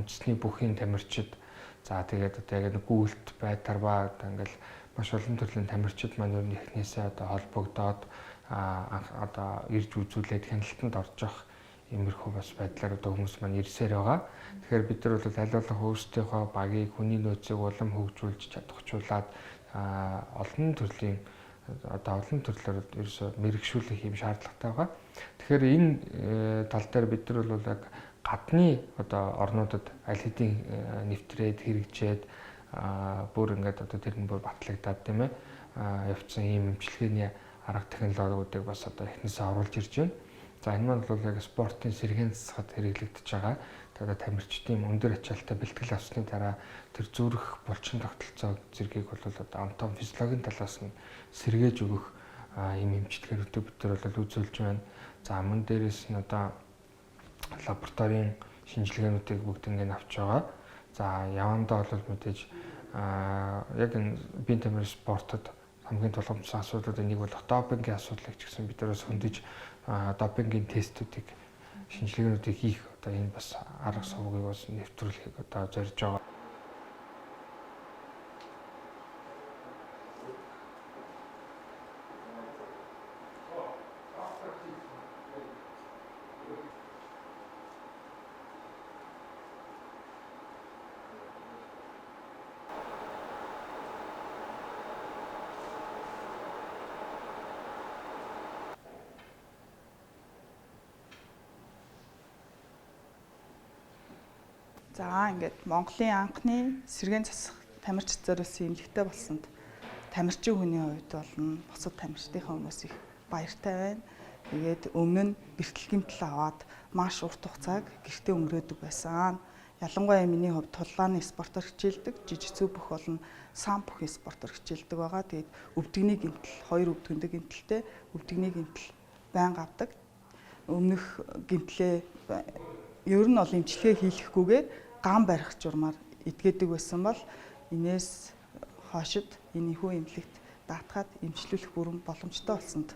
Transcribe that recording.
Мөнгөчсний бүхий тамирчид за тэгээд одоо яг нэг гүйлт байтар ба одоо ингээл маш олон төрлийн тамирчид маань ер нь эхнээсээ одоо холбогдоод одоо ирж үзүүлээд хяналтанд орж явах иймэрхүү бас байдлаар одоо хүмүүс маань ирсээр байгаа. Тэгэхээр бид нар бол аль болох өөрсдийнхөө багийг хүний нөөцийг улам хөгжүүлж чадахжуулаад олон төрлийн одоо олон төрлөөр ерөөсө мэрэгшүүлэх юм шаардлагатай байгаа. Тэгэхээр энэ тал дээр бид нар бол яг гадны одоо орнуудад аль хэдийн нэвтрээд хэрэгжээд бүр ингээд одоо тэр нь бүр батлагдаад тийм ээ явцсан ийм эмчилгээний арга технологиудыг бас одоо эхнээсээ оруулж ирж байна. За энэ маань бол яг спортын сэргээн засахад хэрэглэгдэж байгаа. Тэгээд тамирчдын өндөр ачаалттай бэлтгэл авсны дараа тэр зүрх булчин тогтолцоо зэргийг бол одоо онтон физиологийн талаас нь сэргээж өгөх ийм эмчилгээнүүдийг бид нар бол үзүүлж байна. За мөн дээрээс нь одоо лабораторийн шинжилгээнүүдийг бүгд ингээд авч байгаа. За явандаа бол мэдээж яг энэ биеийн тамирын спортод хамгийн тулгамдсан асуудлуудын нэг бол допингийн асуудлыг ч гэсэн бид нараас хөндөж допингийн тестүүдийг шинжилгээнүүдийг хийх одоо энэ бас арга сувгийг бас нэвтрүүлэхийг одоо зорж байгаа. За ингээд Монголын анхны сэргээн засах тамирчид зориулсан эмнэлэгтэй болсонд тамирчин хүний хувьд бол бусад тамирчдынхаа өмнөөс их баяртай байна. Тэгээд өмнө нь бэртэл гэмтэл аваад маш урт хугацааг гэртээ өнгөрөөдөг байсан. Ялангуяа миний хувьд тулгааны спортоор хичээлдэг, жижигцүү бүх болон сан бүхий спортоор хичээлдэг байгаа. Тэгээд өвдөгний гэмтэл, 2 өвдгөндөө гэмтэлтэй өвдөгний гэмтэл байнга авдаг. Өмнөх гэмтлээ ер нь бол эмчилгээ хийлэхгүйгээр ган барих журмаар эдгээдэг байсан бол энээс хойшид энэ хүү эмнэлэгт даатгаад эмчлүүлэх бүрэн боломжтой болсонд